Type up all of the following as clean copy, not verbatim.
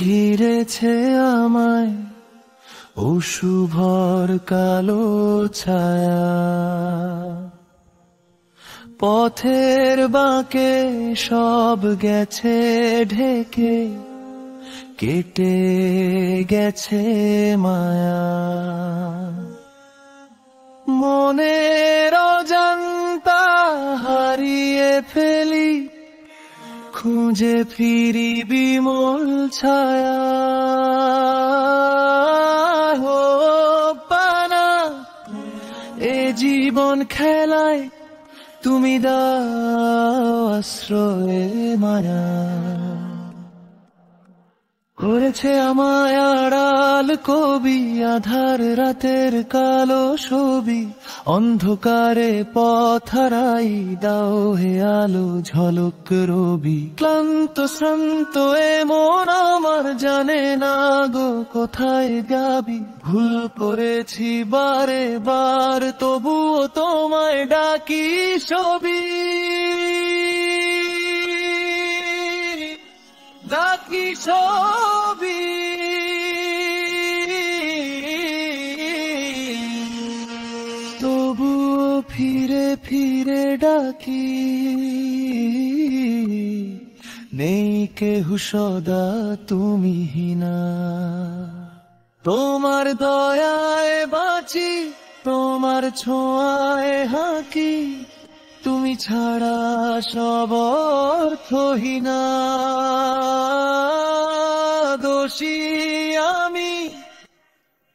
ঘিরেছে আমায় অশুভর কালো ছায়া, পথের বাঁকে সব গেছে ঢেকে, কেটে গেছে মায়া। মনের অজান্তা হারিয়ে ফেলি, খুঁজে ফিরি বিমল ছায়া। হো পানা এ জীবন খেলায়, তুমি দাও আশ্রয়ে মায়া। করেছে আমায় আড়াল কবি, আধার রাতের কালো ছবি, অন্ধকারে পথ হারাই, দাও হে আলো ঝলক রবি। ক্লান্ত শ্রান্ত এ মন আমার জানে না গো কোথায় যাবি, ভুল করেছি বারে বার তবুও তোমায় ডাকি ছবি, ডাকি ছবি। তবুও ফিরে ফিরে ডাকি, নেই কেহ সদা তুমি হিনা। তোমার দয়ায় বাঁচি, তোমার ছোঁয়ায় হাঁকি, তুমি ছাড়া সব অর্থহীনা। দোষী আমি,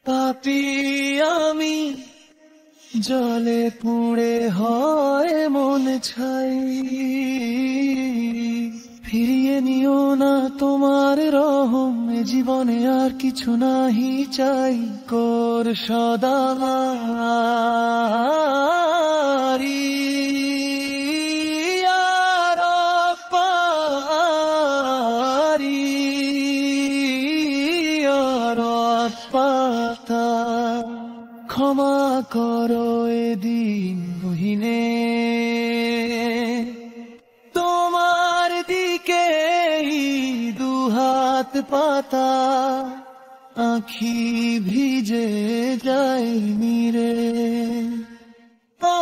পাপী আমি, জলে পুড়ে হয় মন ছাই। ফিরিয়ে নিও না তোমার রহম, এ জীবনে আর কিছু নাহি চাই। কর সদা আমারি আর পারি, আর পাতা। ক্ষমা করো এদিন বহিনে, তোমার দিকে দুহাত পাতা। আঁখি ভিজে যায় নীরে, ও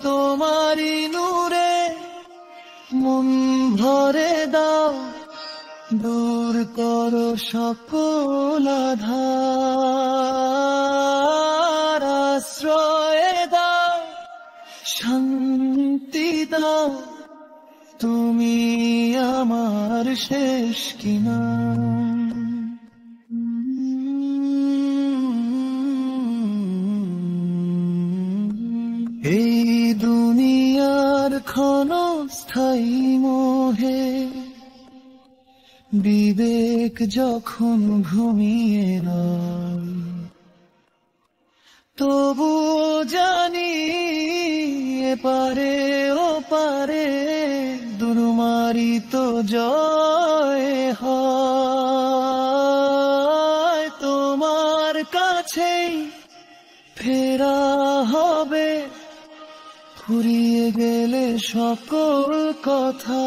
তোমারি নূরে মন ভরে দাও। দূর করো সকল আধার, আশ্রয় দাও, শান্তি দাও। তুমি আমার শেষ কিনারা। এই দুনিয়ার ক্ষণস্থায়ী মোহে বিবেক যখন ঘুমিয়ে রয়, তবু জানি এপারে ওপারে দুর্মারিত জয় হয়। তোমার কাছেই ফেরা হবে, ফুরিয়ে গেলে সকল কথা।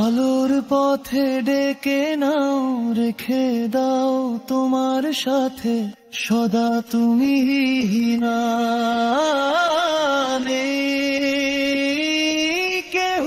আলোর পথে ডেকে নাও, রেখে দাও তোমার সাথে সদা তুমি হিনা। নেই কেহ